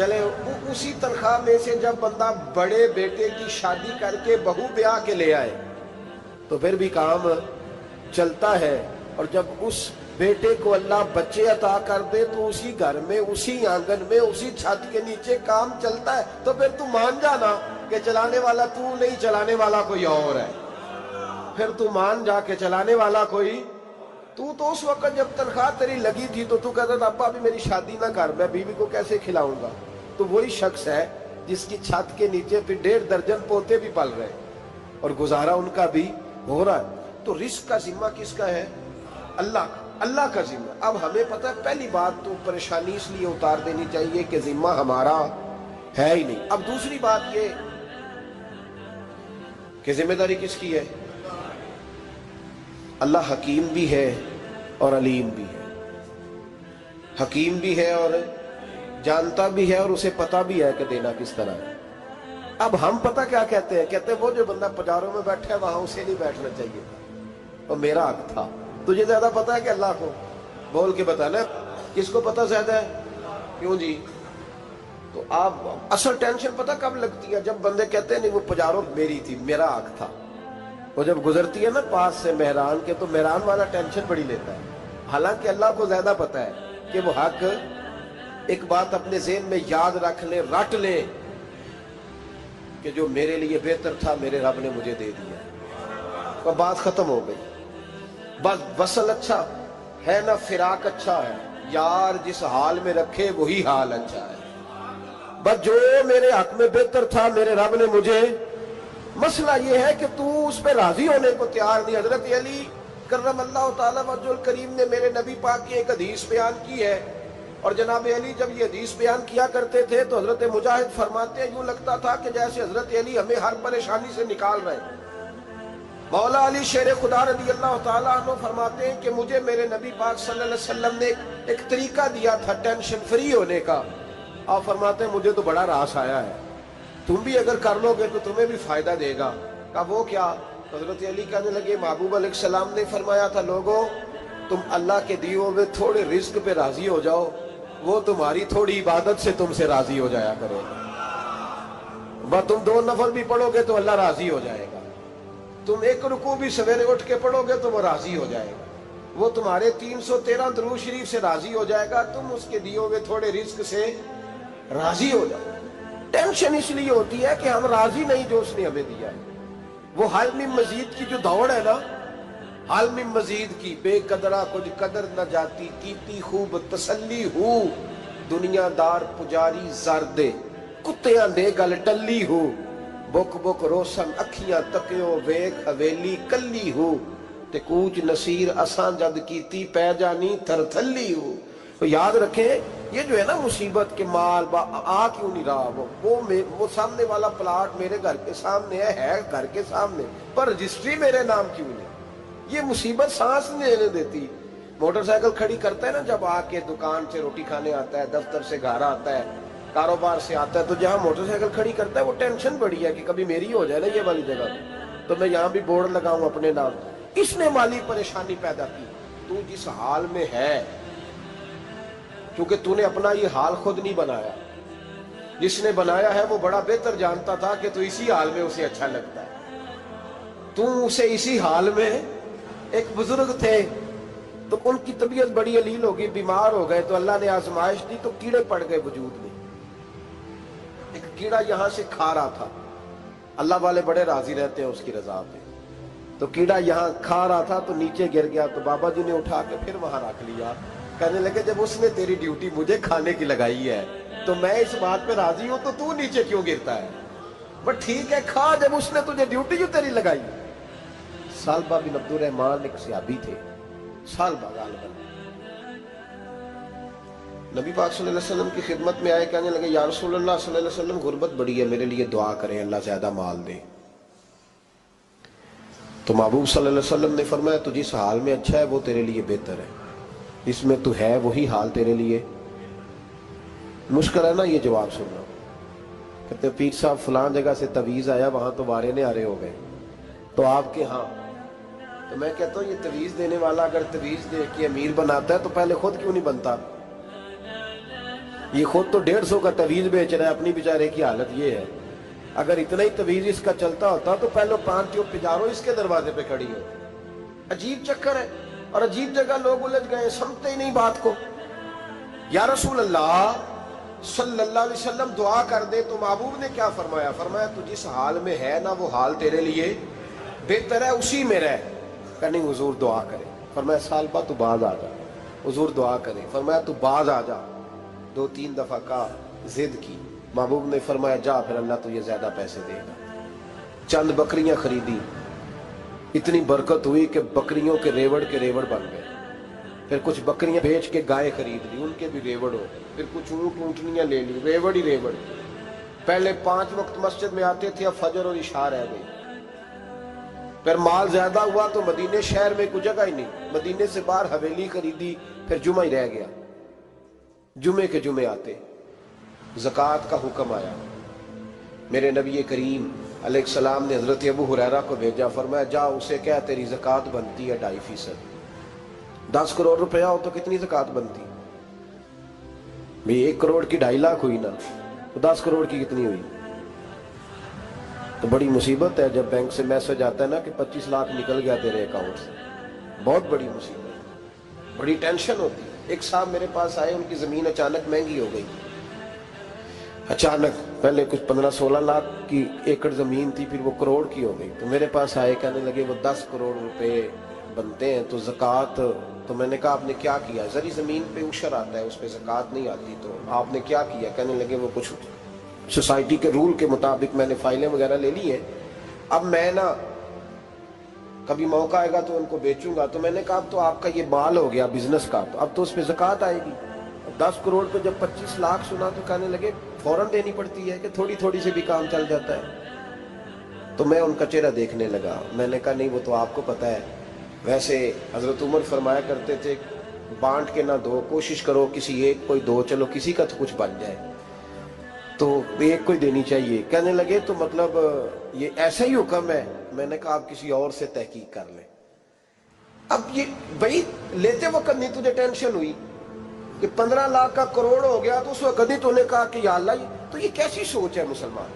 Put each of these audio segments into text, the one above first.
چلے اسی تنخواہ میں سے جب بندہ بڑے بیٹے کی شادی کر کے بہو بیاہ کے لے آئے تو پھر بھی کام چلتا ہے. اور جب اس بیٹے کو اللہ بچے عطا کر دے تو اسی گھر میں، اسی آنگن میں، اسی چھت کے نیچے کام چلتا ہے. تو پھر تو مان جانا کہ چلانے والا تو نہیں، چلانے والا کوئی اور ہے. پھر تو مان جا کے چلانے والا کوئی تو اس وقت جب تنخواہ تیری لگی تھی تو کہتا تھا ابا ابھی میری شادی نہ کر، میں بیوی کو کیسے کھلاؤں گا. تو وہی شخص ہے جس کی چھت کے نیچے پھر 1.5 درجن پوتے بھی پل رہے اور گزارا ان کا بھی ہو رہا ہے. تو رزق کا ذمہ کس کا ہے؟ اللہ کا، اللہ کا ذمہ. اب ہمیں پتہ ہے پہلی بات تو پریشانی اس لیے اتار دینی چاہیے کہ ذمہ ہمارا ہے ہی نہیں. اب دوسری بات یہ کہ ذمہ داری کس کی ہے؟ اللہ حکیم بھی ہے اور علیم بھی ہے. حکیم بھی ہے اور جانتا بھی ہے اور اسے پتہ بھی ہے کہ دینا کس طرح ہے. اب ہم پتہ کیا کہتے ہیں؟ کہتے ہیں وہ جو بندہ پجاروں میں بیٹھا ہے وہاں اسے نہیں بیٹھنا چاہیے تھا، اور میرا حق تھا. تجھے زیادہ پتہ ہے کہ اللہ کو؟ بول کے بتانا. کس کو پتہ زیادہ ہے؟ کیوں جی؟ تو آپ اصل ٹینشن پتہ کب لگتی ہے؟ جب بندے کہتے ہیں نہیں وہ پجاروں میری تھی، میرا حق تھا. وہ جب گزرتی ہے نا پاس سے مہران کے تو مہران والا ٹینشن بڑی لیتا ہے. حالانکہ اللہ کو زیادہ پتہ ہے کہ وہ حق. ایک بات اپنے ذہن میں یاد رکھ لیں، رٹ لیں کہ جو میرے لیے بہتر تھا میرے رب نے مجھے دے دیا. اور بات ختم ہو گئی. بس وصل اچھا ہے نہ فراق اچھا ہے، یار جس حال میں رکھے وہی حال اچھا ہے. بس جو میرے حق میں بہتر تھا میرے رب نے مجھے. مسئلہ یہ ہے کہ تو اس پہ راضی ہونے کو تیار نہیں. حضرت علی کرم اللہ تعالیٰ وجہ الکریم نے میرے نبی پاک کی ایک حدیث بیان کی ہے، اور جناب علی جب یہ حدیث بیان کیا کرتے تھے تو حضرت مجاہد فرماتے ہیں یوں لگتا تھا کہ جیسے حضرت علی ہمیں ہر پریشانی سے نکال رہے ہیں. مولا علی شیر خدا رضی اللہ تعالیٰ عنہ فرماتے ہیں کہ مجھے میرے نبی پاک صلی اللہ علیہ وسلم نے ایک طریقہ دیا تھا ٹینشن فری ہونے کا. آپ فرماتے ہیں مجھے تو بڑا راس آیا ہے، تم بھی اگر کر لو گے تو تمہیں بھی فائدہ دے گا. کہا وہ کیا؟ حضرت علی کہنے لگے محبوب علیہ السلام نے فرمایا تھا لوگوں تم اللہ کے دیے ہوئے تھوڑے رزق پہ راضی ہو جاؤ، وہ تمہاری تھوڑی عبادت سے تم سے راضی ہو جایا کرے گا. بس تم 2 نفل بھی پڑھو گے تو اللہ راضی ہو جائے گا. تم 1 رکوع بھی سویرے اٹھ کے پڑھو گے تو وہ راضی ہو جائے گا. وہ تمہارے 313 درود شریف سے راضی ہو جائے گا. تم اس کے دیے ہوئے تھوڑے رزق سے راضی ہو جاؤ. ٹینشن اس لیے ہوتی ہے کہ ہم راضی نہیں جو اس نے ہمیں دیا ہے. وہ حال میں مزید کی جو دوڑ ہے نا، حال میں مزید کی، بے قدرہ کچھ قدر نہ جاتی، کیتی خوب تسلی ہو، دنیا دار پجاری زردے، کتیاں دے گل ٹلی ہو، بک بک روشن اکھیاں تکیو ویک حویلی کلی ہو، تے کوچ نصیر اساں جد کیتی پہ جانی تھر تھلی ہو. تو یاد رکھیں یہ جو ہے نا مصیبت کے مال آ کیوں نہیں رہا، وہ سامنے والا پلاٹ میرے گھر کے سامنے ہے گھر کے سامنے، پر رجسٹری میرے نام کیوں نہیں. یہ مصیبت سانس نہیں لینے دیتی. موٹر سائیکل کھڑی کرتا ہے نا جب آ کے دکان سے روٹی کھانے آتا ہے، دفتر سے گھر آتا ہے، کاروبار سے آتا ہے، تو جہاں موٹر سائیکل کھڑی کرتا ہے وہ ٹینشن بڑی ہے کہ کبھی میری ہو جائے نا یہ والی جگہ تو میں یہاں بھی بورڈ لگاؤں اپنے نام. اس نے مالی پریشانی پیدا کی. تو جس حال میں ہے، کیونکہ تو نے اپنا یہ حال خود نہیں بنایا، جس نے بنایا ہے وہ بڑا بہتر جانتا تھا کہ تو اسی حال میں اسے اچھا لگتا ہے. تو اسے اسی حال میں. ایک بزرگ تھے تو ان کی طبیعت بڑی علیل ہو گئی، بیمار ہو گئے، تو اللہ نے آزمائش دی تو کیڑے پڑ گئے وجود میں. ایک کیڑا یہاں سے کھا رہا تھا، اللہ والے بڑے راضی رہتے ہیں اس کی رضا پہ. تو کیڑا یہاں کھا رہا تھا تو نیچے گر گیا، تو بابا جی نے اٹھا کے پھر وہاں رکھ لیا. کہنے لگے جب اس نے تیری ڈیوٹی مجھے کھانے کی لگائی ہے تو میں اس بات پہ راضی ہوں، تو نیچے کیوں گرتا ہے؟ بس ٹھیک ہے کھا، جب اس نے تجھے ڈیوٹی جو تیری لگائی. سالبہ بن عبد الرحمن ایک صحابی تھے، سالبہ غالباً نبی پاک صلی اللہ علیہ وسلم کی خدمت میں آئے، کہنے لگے یا رسول اللہ صلی اللہ علیہ وسلم غربت بڑی ہے، میرے لیے دعا کریں اللہ زیادہ مال دے. تو محبوب صلی اللہ علیہ وسلم نے فرمایا تو جس حال میں اچھا ہے وہ تیرے لیے بہتر ہے، اس میں تو ہے وہی حال تیرے لیے. مشکل ہے نا یہ جواب سننا. کہتے ہیں پیر صاحب فلان جگہ سے تویز آیا، وہاں تو وارے نے آرے ہو گئے، تو آپ کے ہاں. تو میں کہتا ہوں یہ تویز دینے والا اگر تویز دے کے امیر بناتا ہے تو پہلے خود کیوں نہیں بنتا؟ یہ خود تو 150 کا تویز بیچ رہا ہے، اپنی بیچارے کی حالت یہ ہے۔ اگر اتنا ہی تویز اس کا چلتا ہوتا تو پہلے 5 جو پجارو اس کے دروازے پہ کھڑی ہو۔ عجیب چکر ہے اور عجیب جگہ لوگ الجھ گئے، سمجھتے ہی نہیں بات کو۔ یا رسول اللہ صلی اللہ علیہ وسلم دعا کر دے تو محبوب نے کیا فرمایا؟ فرمایا تو جس حال میں ہے نا وہ حال تیرے لیے بہتر ہے، اسی میں رہ۔ کہ نہیں حضور دعا کرے۔ فرمایا سال بعد تو باز آ جا۔ حضور دعا کرے۔ فرمایا تو باز آ جا۔ 2-3 دفعہ کا ضد کی، محبوب نے فرمایا جا پھر اللہ تجھے زیادہ پیسے دے گا۔ چند بکریاں خریدی، اتنی برکت ہوئی کہ بکریوں کے ریوڑ بن گئے۔ پھر کچھ بکریاں بیچ کے گائے خرید لی، ان کے بھی ریوڑ ہو۔ پھر کچھ اونٹ اونٹنیاں لے لی، ریوڑ ہی ریوڑ۔ پہلے 5 وقت مسجد میں آتے تھے، اب فجر اور عشاء رہ گئی۔ پھر مال زیادہ ہوا تو مدینے شہر میں کوئی جگہ ہی نہیں، مدینے سے باہر حویلی خریدی، پھر جمعہ ہی رہ گیا۔ جمعے کے جمعے آتے، زکوٰۃ کا حکم آیا۔ میرے نبی کریم علیہ السلام نے حضرت ابو ہریرہ کو بھیجا، فرمایا جا اسے کہہ تیری زکوٰۃ بنتی ہے 2.5%۔ 10 کروڑ روپیہ ہو تو کتنی زکوٰۃ بنتی؟ بھئی 1 کروڑ کی 2.5 لاکھ ہوئی نا، تو 10 کروڑ کی کتنی ہوئی؟ تو بڑی مصیبت ہے جب بینک سے میسج آتا ہے نا کہ 25 لاکھ نکل گیا تیرے اکاؤنٹ سے، بہت بڑی مصیبت، بڑی ٹینشن ہوتی ہے۔ ایک صاحب میرے پاس آئے، ان کی زمین اچانک مہنگی ہو گئی، اچانک پہلے کچھ 15-16 لاکھ کی ایکڑ زمین تھی، پھر وہ کروڑ کی ہو گئی۔ تو میرے پاس آئے، کہنے لگے وہ 10 کروڑ روپے بنتے ہیں تو زکوٰۃ، تو میں نے کہا آپ نے کیا کیا؟ زری زمین پہ عشر آتا ہے، اس پہ زکوٰۃ نہیں آتی، تو آپ نے کیا کیا؟ کہنے لگے وہ کچھ سوسائٹی کے رول کے مطابق میں نے فائلیں وغیرہ لے لی ہیں، اب میں نا کبھی موقع آئے گا تو ان کو بیچوں گا۔ تو میں نے کہا اب تو آپ کا یہ مال ہو گیا بزنس کا، تو اب تو اس پہ زکوٰۃ آئے گی۔ 10 کروڑ پہ جب 25 لاکھ سنا تو کہنے لگے فوراً دینی پڑتی ہے کہ تھوڑی تھوڑی سے بھی کام چل جاتا ہے؟ تو میں ان کا چہرہ دیکھنے لگا، میں نے کہا نہیں وہ تو آپ کو پتہ ہے، ویسے حضرت عمر فرمایا کرتے تھے بانٹ کے نہ دو، کوشش کرو کسی ایک کوئی دو، چلو کسی کا تو کچھ بن جائے، تو ایک کوئی دینی چاہیے۔ کہنے لگے تو مطلب یہ ایسا ہی حکم ہے؟ میں نے کہا آپ کسی اور سے تحقیق کر لیں۔ اب یہ بھائی لیتے وقت نہیں تجھے ٹینشن ہوئی کہ 15 لاکھ کا کروڑ ہو گیا، تو اس وقت کبھی تو نے کہا کہ یا اللہ، تو یہ کیسی سوچ ہے مسلمان؟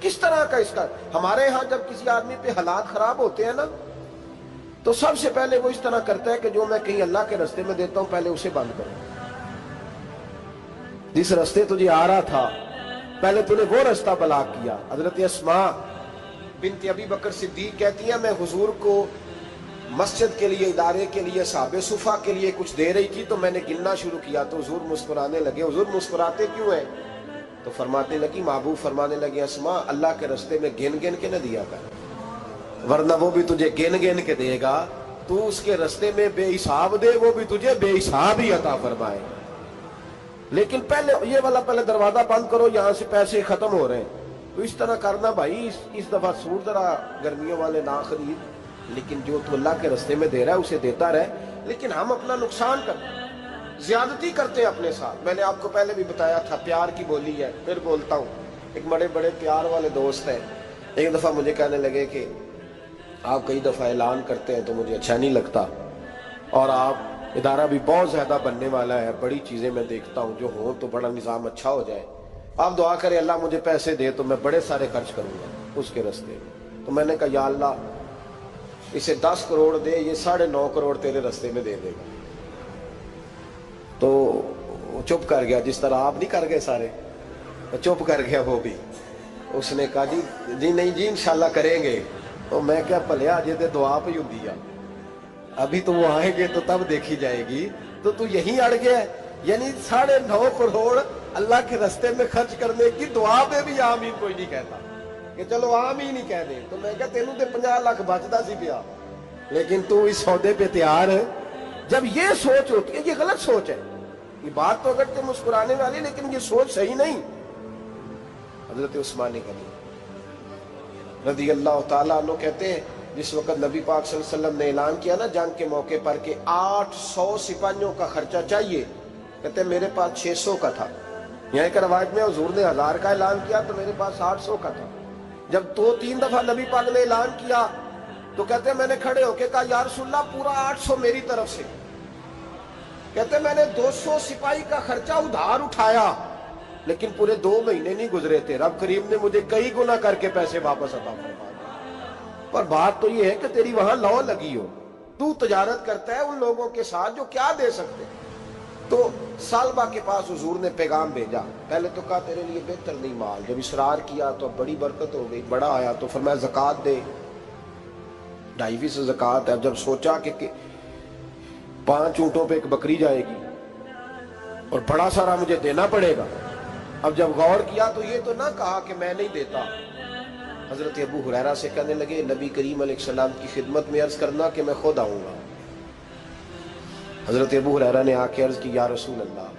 کس طرح کا اس کا؟ ہمارے ہاں جب کسی آدمی پہ حالات خراب ہوتے ہیں نا تو سب سے پہلے وہ اس طرح کرتا ہے کہ جو میں کہیں اللہ کے راستے میں دیتا ہوں پہلے اسے بند کرو۔ جس راستے تجھے آ رہا تھا پہلے تو نے وہ راستہ بلاک کیا۔ حضرت اسماء بنت ابی بکر صدیق کہتی ہیں میں حضور کو مسجد کے لیے، ادارے کے لیے، صحابہ صفہ کے لیے کچھ دے رہی تھی، تو میں نے گننا شروع کیا تو حضور مسکرانے لگے۔ حضور مسکراتے کیوں ہیں؟ تو فرمانے لگی، محبوب فرمانے لگے اسماء اللہ کے راستے میں گن گن کے نہ دیا کر، ورنہ وہ بھی تجھے گن گن کے دے گا، تو اس کے راستے میں بے حساب دے، وہ بھی تجھے بے حساب ہی عطا فرمائے۔ لیکن پہلے یہ والا پہلے دروازہ بند کرو، یہاں سے پیسے ختم ہو رہے ہیں، تو اس طرح کرنا بھائی۔ اس دفعہ سوٹ ذرا گرمیوں والے نہ خرید، لیکن جو تو اللہ کے راستے میں دے رہا ہے اسے دیتا رہے، لیکن ہم اپنا نقصان کرتے ہیں، زیادتی کرتے ہیں اپنے ساتھ۔ میں نے آپ کو پہلے بھی بتایا تھا پیار کی بولی ہے، پھر بولتا ہوں۔ ایک بڑے بڑے پیار والے دوست ہیں، ایک دفعہ مجھے کہنے لگے کہ آپ کئی دفعہ اعلان کرتے ہیں تو مجھے اچھا نہیں لگتا، اور آپ ادارہ بھی بہت زیادہ بننے والا ہے، بڑی چیزیں میں دیکھتا ہوں جو ہوں تو بڑا نظام اچھا ہو جائے، آپ دعا کریں اللہ مجھے پیسے دے تو میں بڑے سارے خرچ کروں گا اس کے راستے میں۔ تو میں نے کہا یا اللہ اسے 10 کروڑ دے، یہ 9.5 کروڑ تیرے راستے میں دے دے گا۔ تو چپ کر گیا، جس طرح آپ نہیں کر گئے سارے، چپ کر گیا وہ بھی۔ اس نے کہا جی نہیں جی انشاءاللہ کریں گے۔ تو میں کیا پلیا جی تے دعا پہ ہوں دیا، ابھی تو وہ آئیں گے تو تب دیکھی جائے گی، تو یہیں اڑ گیا ہے۔ یعنی 9.5 کروڑ اللہ کے راستے میں خرچ کرنے کی دعا پہ بھی آمین کوئی نہیں کہتا کہ چلو آمین ہی کہہ دیں۔ تو میں کہا تینوں تے 50 لاکھ بچتا سی پیا، لیکن تو اس سودے پہ تیار ہے۔ جب یہ سوچ ہوتی ہے، یہ غلط سوچ ہے، یہ بات تو اگر تے مسکرانے والی، لیکن یہ سوچ صحیح نہیں۔ حضرت عثمان غنی رضی اللہ تعالیٰ عنہ کہتے ہیں جس وقت نبی پاک صلی اللہ علیہ وسلم نے اعلان کیا نا جنگ کے موقع پر کہ 800 سپاہیوں کا خرچہ چاہیے، کہتے ہیں میرے پاس 600 کا تھا۔ یہاں ایک روایت میں حضور نے 1000 کا اعلان کیا تو میرے پاس 800 کا تھا۔ جب 2-3 دفعہ نبی پاک نے اعلان کیا تو کہتے ہیں میں نے کھڑے ہو کے کہا یا رسول اللہ پورا 800 میری طرف سے۔ کہتے میں نے 200 سپاہی کا خرچہ ادھار اٹھایا لیکن پورے 2 مہینے نہیں گزرے تھے، رب کریم نے مجھے کئی گنا کر کے پیسے واپس عطا فرما دیے۔ پر بات تو یہ ہے کہ تیری وہاں لو لگی ہو، تو تجارت کرتا ہے ان لوگوں کے ساتھ جو کیا دے سکتے۔ تو سالبہ کے پاس حضور نے پیغام بھیجا، پہلے تو کہا تیرے لیے بہتر نہیں مال، جب اصرار کیا تو اب بڑی برکت ہو گئی، بڑا آیا تو فرمایا زکوٰۃ دے، 2.5% زکوٰۃ ہے۔ اب جب سوچا کہ 5 اونٹوں پہ ایک بکری جائے گی اور بڑا سارا مجھے دینا پڑے گا، اب جب غور کیا تو یہ تو نہ کہا کہ میں نہیں دیتا۔ حضرت ابو ہریرہ سے کہنے لگے نبی کریم علیہ السلام کی خدمت میں عرض کرنا کہ میں خود آؤں گا۔ حضرت ابو ہریرہ نے آ کے عرض کی یا رسول اللہ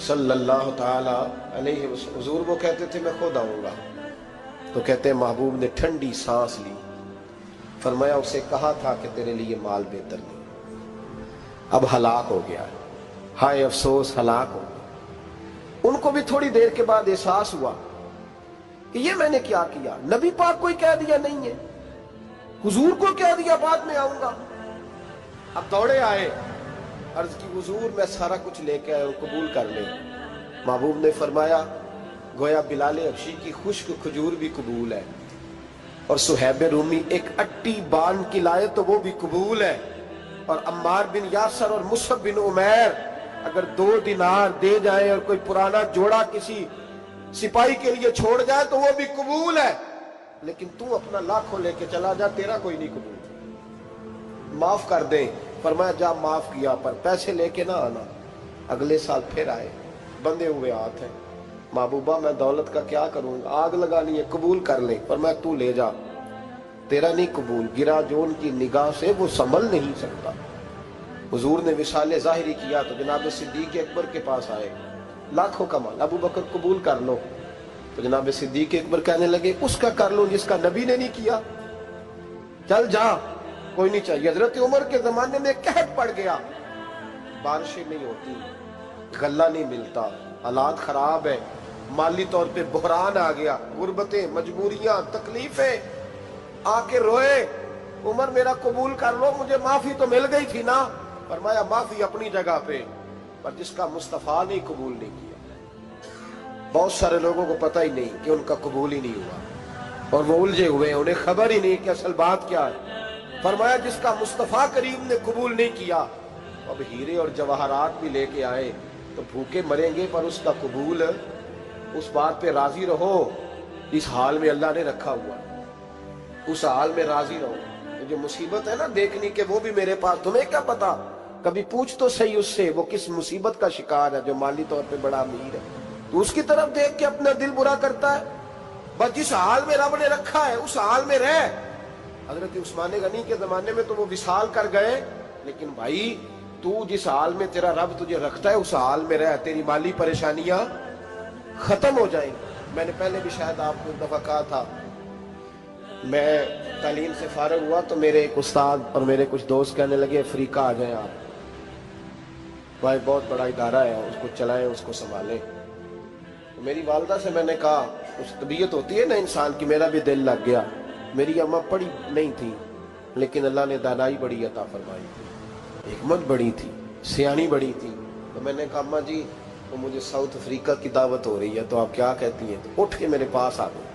صلی اللہ تعالی علیہ وسلم، حضور وہ کہتے تھے میں خود آؤں گا، تو کہتے ہیں محبوب نے ٹھنڈی سانس لی، فرمایا اسے کہا تھا کہ تیرے لیے مال بہتر نہیں، اب ہلاک ہو گیا، ہائے افسوس ہلاک ہو گیا۔ ان کو بھی تھوڑی دیر کے بعد احساس ہوا کہ یہ میں نے کیا کیا، نبی پاک کو ہی کہہ دیا نہیں ہے، حضور کو کہہ دیا بعد میں آؤں گا۔ اب دوڑے آئے، عرض کی حضور میں سارا کچھ لے کے آیا ہوں، قبول کر لیں۔ محبوب نے فرمایا گویا بلال حبشی کی خشک کھجور بھی قبول ہے، اور صہیب رومی ایک اٹی بان کی لائے تو وہ بھی قبول ہے، اور عمار بن یاسر اور مصعب بن عمیر اگر 2 دینار دے جائیں اور کوئی پرانا جوڑا کسی سپاہی کے لیے چھوڑ جائے تو وہ بھی قبول ہے، لیکن تو اپنا لاکھوں لے کے چلا جا، تیرا کوئی نہیں قبول، معاف کر دیں۔ فرمایا جا معاف کیا، پر پیسے لے کے نہ آنا۔ اگلے سال پھر آئے، بندے ہوئے ہاتھ ہیں، محبوبہ میں دولت کا کیا کروں گا، آگ لگانی ہے، قبول کر لیں۔ فرمایا تو لے جا، تیرا نہیں قبول، گرا جو ان کی نگاہ سے وہ سنبھل نہیں سکتا۔ حضور نے وصال ظاہری کیا تو جناب صدیق اکبر کے پاس آئے، لاکھوں کا مال، ابو بکر قبول کر لو، تو جناب صدیق اکبر کہنے لگے اس کا کر لو جس کا نبی نے نہیں کیا، چل جا کوئی نہیں چاہیے۔ حضرت عمر کے زمانے میں قحط پڑ گیا، بارشیں نہیں ہوتی، غلہ نہیں ملتا، حالات خراب ہے، مالی طور پہ بحران آ گیا، غربتیں، مجبوریاں، تکلیفیں، آ کے روئے، عمر میرا قبول کر لو، مجھے معافی تو مل گئی تھی نا۔ فرمایا معافی اپنی جگہ پہ، پر جس کا مصطفیٰ نے قبول نہیں کیا۔ بہت سارے لوگوں کو پتہ ہی نہیں کہ ان کا قبول ہی نہیں ہوا، اور وہ الجھے ہوئے، انہیں خبر ہی نہیں کہ اصل بات کیا ہے۔ فرمایا جس کا مصطفیٰ کریم نے قبول نہیں کیا، اب ہیرے اور جواہرات بھی لے کے آئے تو بھوکے مریں گے، پر اس کا قبول، اس بات پہ راضی رہو، اس حال میں اللہ نے رکھا ہوا، اس حال میں راضی رہو۔ جو مصیبت ہے نا دیکھنی کہ وہ بھی میرے پاس، تمہیں کیا پتا، کبھی پوچھ تو صحیح اس سے وہ کس مصیبت کا شکار ہے، جو مالی طور پہ بڑا امیر ہے، تو اس کی طرف دیکھ کے اپنا دل برا کرتا ہے۔ بس جس حال میں رب نے رکھا ہے اس حال میں رہ۔ حضرت عثمان غنی کے زمانے میں تو وہ وصال کر گئے، لیکن بھائی تو جس حال میں تیرا رب تجھے رکھتا ہے اس حال میں رہ، تیری مالی پریشانیاں ختم ہو جائیں۔ میں نے پہلے بھی شاید آپ کو ایک دفعہ کہا تھا، میں تعلیم سے فارغ ہوا تو میرے ایک استاد اور میرے کچھ دوست کہنے لگے افریقہ آ جائیں آپ، بھائی بہت بڑا ادارہ ہے، اس کو چلائیں، اس کو سنبھالیں۔ میری والدہ سے میں نے کہا، اس طبیعت ہوتی ہے نا انسان کی، میرا بھی دل لگ گیا۔ میری اماں پڑھی نہیں تھی لیکن اللہ نے دانائی بڑی عطا فرمائی تھی، حکمت بڑی تھی، سیانی بڑی تھی۔ تو میں نے کہا اماں جی وہ مجھے ساؤتھ افریقہ کی دعوت ہو رہی ہے تو آپ کیا کہتی ہیں؟ تو اٹھ کے میرے پاس آ گئی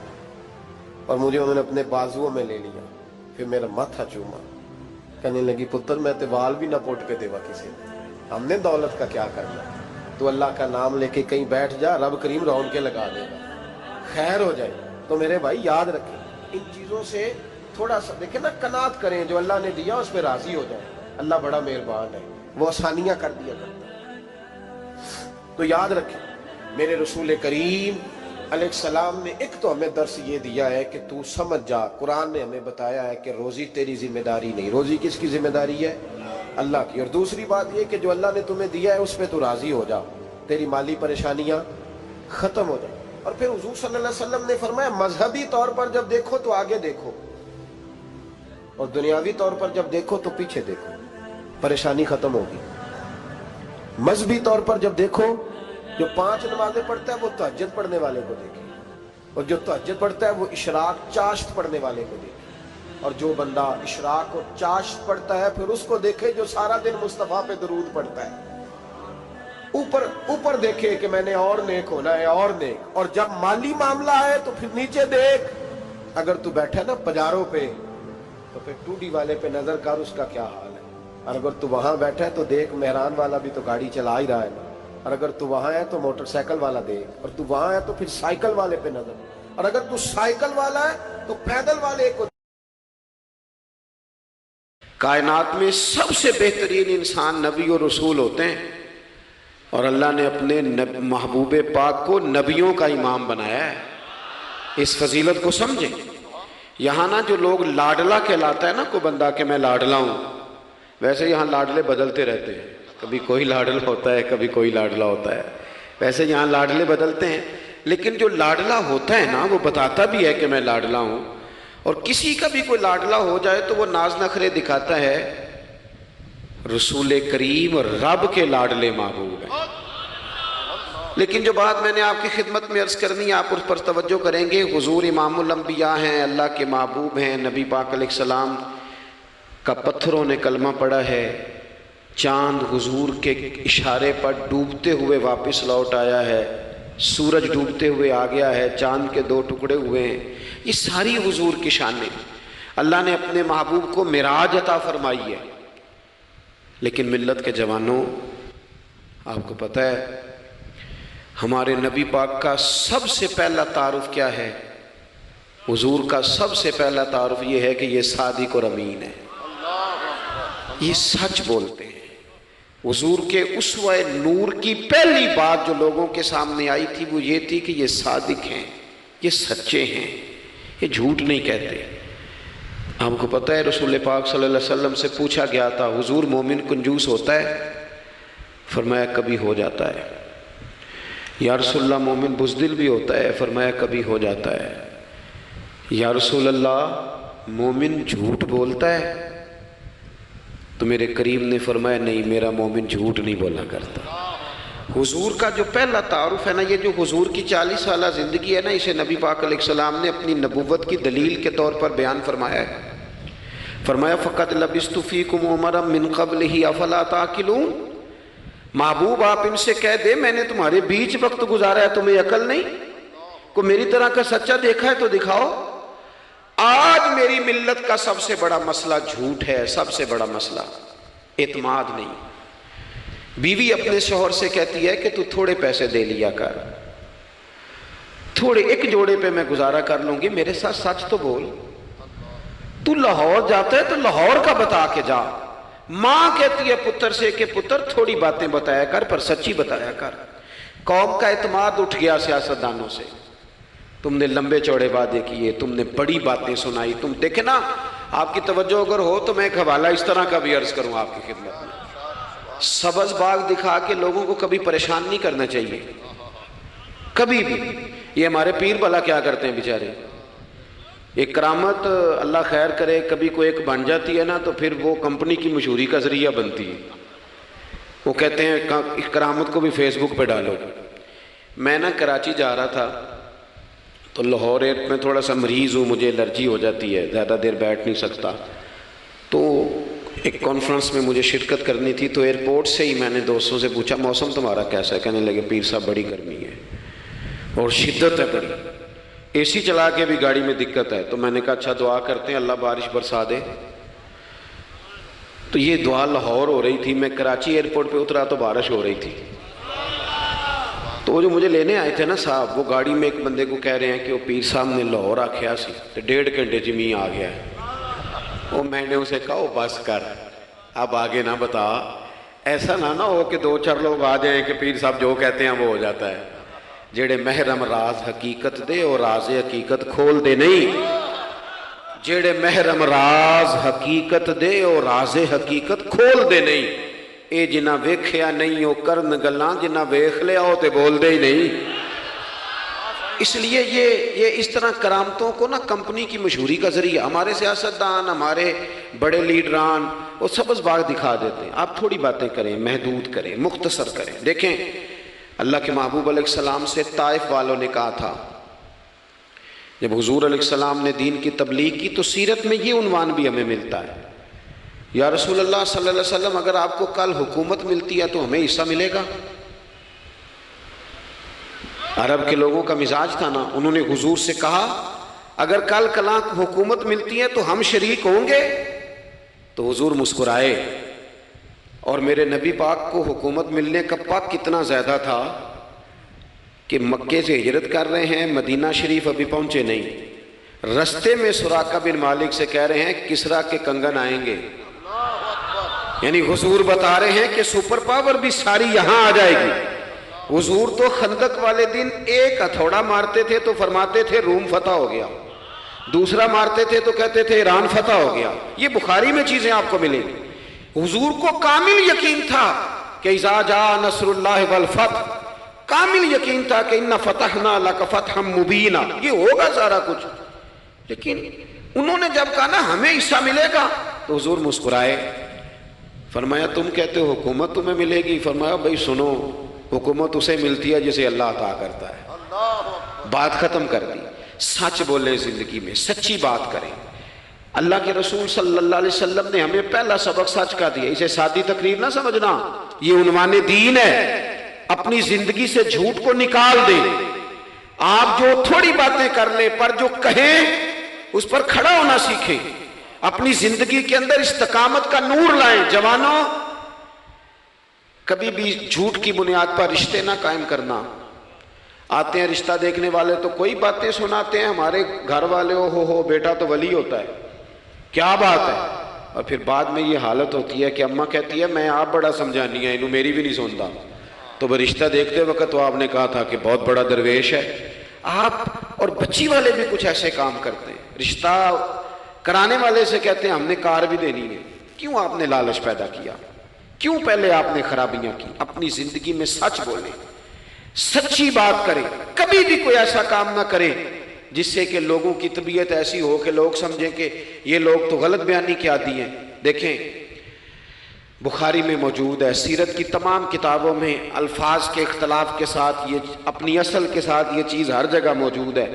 اور مجھے انہوں نے اپنے بازوؤں میں لے لیا، پھر میرا ماتھا چوما، کہنے لگی پتر میں تے وال بھی نہ پوٹ کے دیوا کسی نے، ہم نے دولت کا کیا کرنا، تو اللہ کا نام لے کے کہیں بیٹھ جا، رب کریم رون کے لگا دے گا، خیر ہو جائے۔ تو میرے بھائی یاد رکھیں ان چیزوں سے تھوڑا سا دیکھیں نا، قناعت کریں، جو اللہ نے دیا اس پہ راضی ہو جائیں، اللہ بڑا مہربان ہے، وہ آسانیاں کر دیا کرتا ہے۔ تو یاد رکھیں میرے رسول کریم علیہ السلام نے ایک تو ہمیں درس یہ دیا ہے کہ تو سمجھ جا، قرآن نے ہمیں بتایا ہے کہ روزی تیری ذمہ داری نہیں، روزی کس کی ذمہ داری ہے؟ اللہ کی۔ اور دوسری بات یہ کہ جو اللہ نے تمہیں دیا ہے اس پہ تو راضی ہو جا، تیری مالی پریشانیاں ختم ہو جائیں۔ اور پھر حضور صلی اللہ علیہ وسلم نے فرمایا مذہبی طور پر جب دیکھو تو آگے دیکھو، اور دنیاوی طور پر جب دیکھو تو پیچھے دیکھو، پریشانی ختم ہوگی۔ مذہبی طور پر جب دیکھو، جو 5 نمازیں پڑھتا ہے وہ تہجد پڑھنے والے کو دیکھے، اور جو تہجد پڑھتا ہے وہ اشراق چاشت پڑھنے والے کو دیکھے، اور جو بندہ اشراق اور چاشت پڑھتا ہے پھر اس کو دیکھے جو سارا دن مصطفیٰ پہ درود پڑھتا ہے۔ اوپر دیکھے کہ میں نے اور نیک ہونا ہے اور نیک، اور جب مالی معاملہ ہے تو پھر نیچے دیکھ۔ اگر تو بیٹھا نا پجاروں پہ تو پھر ٹوڈی والے پہ نظر کر، اس کا کیا حال ہے۔ اور اگر تو وہاں بیٹھا ہے تو دیکھ مہران والا بھی تو گاڑی چلا ہی رہا ہے نا، اور اگر تو وہاں ہے تو موٹر سائیکل والا دیکھ، اور تو وہاں ہے تو پھر سائیکل والے پہ نظر، اور اگر تو سائیکل والا ہے تو پیدل والے کو۔ کائنات میں سب سے بہترین انسان نبی اور رسول ہوتے ہیں، اور اللہ نے اپنے محبوب پاک کو نبیوں کا امام بنایا ہے۔ اس فضیلت کو سمجھیں۔ یہاں نا جو لوگ لاڈلا کہلاتا ہے نا کوئی بندہ کہ میں لاڈلا ہوں، ویسے یہاں لاڈلے بدلتے رہتے ہیں، کبھی کوئی لاڈلا ہوتا ہے کبھی کوئی لاڈلا ہوتا ہے، ویسے یہاں لاڈلے بدلتے ہیں، لیکن جو لاڈلا ہوتا ہے نا وہ بتاتا بھی ہے کہ میں لاڈلا ہوں۔ اور کسی کا بھی کوئی لاڈلا ہو جائے تو وہ ناز نخرے دکھاتا ہے، رسول کریم اور رب کے لاڈلے محبوب ہیں۔ لیکن جو بات میں نے آپ کی خدمت میں عرض کرنی ہے، آپ اس پر توجہ کریں گے۔ حضور امام الانبیاء ہیں، اللہ کے محبوب ہیں، نبی پاک علیہ السلام کا پتھروں نے کلمہ پڑھا ہے، چاند حضور کے اشارے پر ڈوبتے ہوئے واپس لوٹ آیا ہے، سورج ڈوبتے ہوئے آ گیا ہے، چاند کے 2 ٹکڑے ہوئے ہیں، یہ ساری حضور کی شانیں۔ اللہ نے اپنے محبوب کو معراج عطا فرمائی ہے۔ لیکن ملت کے جوانوں، آپ کو پتہ ہے ہمارے نبی پاک کا سب سے پہلا تعارف کیا ہے؟ حضور کا سب سے پہلا تعارف یہ ہے کہ یہ صادق اور امین ہے، یہ سچ بولتے ہیں۔ حضور کے اسوہ نور کی پہلی بات جو لوگوں کے سامنے آئی تھی وہ یہ تھی کہ یہ صادق ہیں، یہ سچے ہیں، یہ جھوٹ نہیں کہتے۔ آپ کو پتہ ہے رسول پاک صلی اللہ علیہ وسلم سے پوچھا گیا تھا، حضور مومن کنجوس ہوتا ہے؟ فرمایا کبھی ہو جاتا ہے۔ یا رسول اللہ مومن بزدل بھی ہوتا ہے؟ فرمایا کبھی ہو جاتا ہے۔ یا رسول اللہ مومن جھوٹ بولتا ہے؟ تو میرے کریم نے فرمایا نہیں، میرا مومن جھوٹ نہیں بولا کرتا۔ حضور کا جو پہلا تعارف ہے نا، یہ جو حضور کی 40 سالہ زندگی ہے نا، اسے نبی پاک علیہ السلام نے اپنی نبوت کی دلیل کے طور پر بیان فرمایا ہے۔ فرمایا فَقَدْ لَبِثْتُ فِيكُمْ عُمَرًا مِّن قَبْلِهِ أَفَلَا تَعْقِلُونَ۔ محبوب آپ ان سے کہہ دے میں نے تمہارے بیچ وقت گزارا ہے، تمہیں عقل نہیں؟ کوئی میری طرح کا سچا دیکھا ہے تو دکھاؤ۔ آج میری ملت کا سب سے بڑا مسئلہ جھوٹ ہے، سب سے بڑا مسئلہ اعتماد نہیں۔ بیوی اپنے شوہر سے کہتی ہے کہ تو تھوڑے پیسے دے لیا کر، تھوڑے ایک جوڑے پہ میں گزارا کر لوں گی، میرے ساتھ سچ تو بول۔ تو لاہور جاتا ہے تو لاہور کا بتا کے جا۔ ماں کہتی ہے پتر سے کہ پتر تھوڑی باتیں بتایا کر پر سچی بتایا کر۔ قوم کا اعتماد اٹھ گیا سیاستدانوں سے، تم نے لمبے چوڑے وعدے کیے، تم نے بڑی باتیں سنائی۔ تم دیکھیں نا، آپ کی توجہ اگر ہو تو میں ایک حوالہ اس طرح کا بھی عرض کروں آپ کی خدمت میں۔ سبز باغ دکھا کے لوگوں کو کبھی پریشان نہیں کرنا چاہیے، کبھی بھی۔ یہ ہمارے پیر بھلا کیا کرتے ہیں بیچارے، ایک کرامت اللہ خیر کرے کبھی کوئی ایک بن جاتی ہے نا تو پھر وہ کمپنی کی مشہوری کا ذریعہ بنتی ہے۔ وہ کہتے ہیں اس کرامت کو بھی فیس بک پہ ڈالو۔ میں نا کراچی جا رہا تھا تو لاہور میں تھوڑا سا مریض ہوں، مجھے الرجی ہو جاتی ہے، زیادہ دیر بیٹھ نہیں سکتا، تو ایک کانفرنس میں مجھے شرکت کرنی تھی۔ تو ایئرپورٹ سے ہی میں نے دوستوں سے پوچھا موسم تمہارا کیسا ہے؟ کہنے لگے پیر صاحب بڑی گرمی ہے اور شدت ہے بڑی، اے سی چلا کے بھی گاڑی میں دقت ہے۔ تو میں نے کہا اچھا دعا کرتے ہیں اللہ بارش برسا دے۔ تو یہ دعا لاہور ہو رہی تھی، میں کراچی ایئرپورٹ پہ اترا تو بارش ہو رہی تھی۔ تو وہ جو مجھے لینے آئے تھے نا صاحب، وہ گاڑی میں ایک بندے کو کہہ رہے ہیں کہ وہ پیر صاحب نے لاہور آکھیا سی تو 1.5 گھنٹے جمی آ گیا ہے۔ وہ میں نے اسے کہا بس کر، اب آگے نہ بتا، ایسا نہ ہو کہ 2-4 لوگ آ جائیں کہ پیر صاحب جو کہتے ہیں وہ ہو جاتا ہے۔ جڑے محرم راز حقیقت دے اور راز حقیقت کھول دے نہیں، جڑے محرم راز حقیقت دے اور راز حقیقت کھول دے نہیں، اے جنہ ویکھیا نہیں او کرن گلاں، جنہ ویکھ لیا او تے بول دے ہی نہیں۔ اس لیے یہ اس طرح کرامتوں کو نا کمپنی کی مشہوری کا ذریعہ، ہمارے سیاستدان، ہمارے بڑے لیڈران وہ سبز باغ دکھا دیتے ہیں۔ آپ تھوڑی باتیں کریں، محدود کریں، مختصر کریں۔ دیکھیں اللہ کے محبوب علیہ السلام سے طائف والوں نے کہا تھا، جب حضور علیہ السلام نے دین کی تبلیغ کی تو سیرت میں یہ عنوان بھی ہمیں ملتا ہے، یا رسول اللہ صلی اللہ علیہ وسلم اگر آپ کو کل حکومت ملتی ہے تو ہمیں حصہ ملے گا؟ عرب کے لوگوں کا مزاج تھا نا، انہوں نے حضور سے کہا اگر کل کلاں حکومت ملتی ہے تو ہم شریک ہوں گے؟ تو حضور مسکرائے، اور میرے نبی پاک کو حکومت ملنے کا پاک کتنا زیادہ تھا کہ مکے سے ہجرت کر رہے ہیں، مدینہ شریف ابھی پہنچے نہیں، رستے میں سراقہ بن مالک سے کہہ رہے ہیں کسریٰ کے کنگن آئیں گے، یعنی حضور بتا رہے ہیں کہ سپر پاور بھی ساری یہاں آ جائے گی۔ حضور تو خندق والے دن ایک ہتھوڑا مارتے تھے تو فرماتے تھے روم فتح ہو گیا، دوسرا مارتے تھے تو کہتے تھے ایران فتح ہو گیا۔ یہ بخاری میں چیزیں آپ کو ملیں گی۔ حضور کو کامل یقین تھا کہ اذا جاء نصر اللہ والفتح، کامل یقین تھا کہ اِنَّ فَتَحْنَا لَكَ فَتْحًا مُبِينًا، یہ ہوگا سارا کچھ۔ لیکن انہوں نے جب کہا نا ہمیں حصہ ملے گا تو حضور مسکرائے، فرمایا تم کہتے ہو حکومت تمہیں ملے گی، فرمایا بھائی سنو، حکومت اسے ملتی ہے جسے اللہ عطا کرتا ہے۔ بات ختم کر دی۔ سچ بولے زندگی میں، سچی بات کریں۔ اللہ کے رسول صلی اللہ علیہ وسلم نے ہمیں پہلا سبق سچ کا دیا، اسے سادی تقریر نہ سمجھنا، یہ عنوان دین ہے۔ اپنی زندگی سے جھوٹ کو نکال دیں۔ آپ جو تھوڑی باتیں کر لیں پر جو کہیں اس پر کھڑا ہونا سیکھیں، اپنی زندگی کے اندر استقامت کا نور لائیں۔ جوانوں، کبھی بھی جھوٹ کی بنیاد پر رشتے نہ قائم کرنا۔ آتے ہیں رشتہ دیکھنے والے تو کوئی باتیں سناتے ہیں، ہمارے گھر والے ہو بیٹا تو ولی ہوتا ہے، کیا بات ہے، اور پھر بعد میں یہ حالت ہوتی ہے کہ اماں کہتی ہے میں آپ بڑا سمجھانی ہے، انہوں میری بھی نہیں سنتا۔ تو وہ رشتہ دیکھتے وقت تو آپ نے کہا تھا کہ بہت بڑا درویش ہے۔ آپ اور بچی والے بھی کچھ ایسے کام کرتے ہیں، رشتہ کرانے والے سے کہتے ہیں ہم نے کار بھی دینی ہے۔ کیوں آپ نے لالچ پیدا کیا؟ کیوں پہلے آپ نے خرابیاں کی؟ اپنی زندگی میں سچ بولیں، سچی بات کریں، کبھی بھی کوئی ایسا کام نہ کریں جس سے کہ لوگوں کی طبیعت ایسی ہو کہ لوگ سمجھیں کہ یہ لوگ تو غلط بیانی کے عادی ہیں۔ دیکھیں بخاری میں موجود ہے، سیرت کی تمام کتابوں میں الفاظ کے اختلاف کے ساتھ یہ اپنی اصل کے ساتھ یہ چیز ہر جگہ موجود ہے۔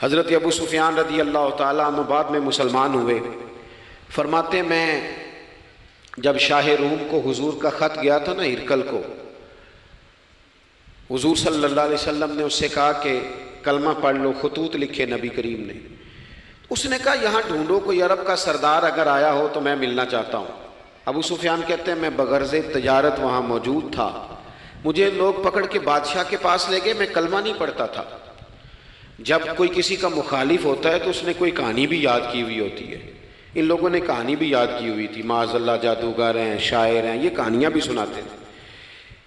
حضرت ابو سفیان رضی اللہ تعالیٰ عنہ بعد میں مسلمان ہوئے، فرماتے ہیں میں جب شاہ روم کو حضور کا خط گیا تھا نا ہرقل کو، حضور صلی اللہ علیہ وسلم نے اس سے کہا کہ کلمہ پڑھ لو، خطوط لکھے نبی کریم نے۔ اس نے کہا یہاں ڈھونڈو کوئی عرب کا سردار اگر آیا ہو تو میں ملنا چاہتا ہوں۔ ابو سفیان کہتے ہیں میں بغرض تجارت وہاں موجود تھا، مجھے لوگ پکڑ کے بادشاہ کے پاس لے گئے، میں کلمہ نہیں پڑھتا تھا۔ جب کوئی کسی کا مخالف ہوتا ہے تو اس نے کوئی کہانی بھی یاد کی ہوئی ہوتی ہے، ان لوگوں نے کہانی بھی یاد کی ہوئی تھی، معاذ اللہ جادوگر ہیں، شاعر ہیں، یہ کہانیاں بھی سناتے تھے۔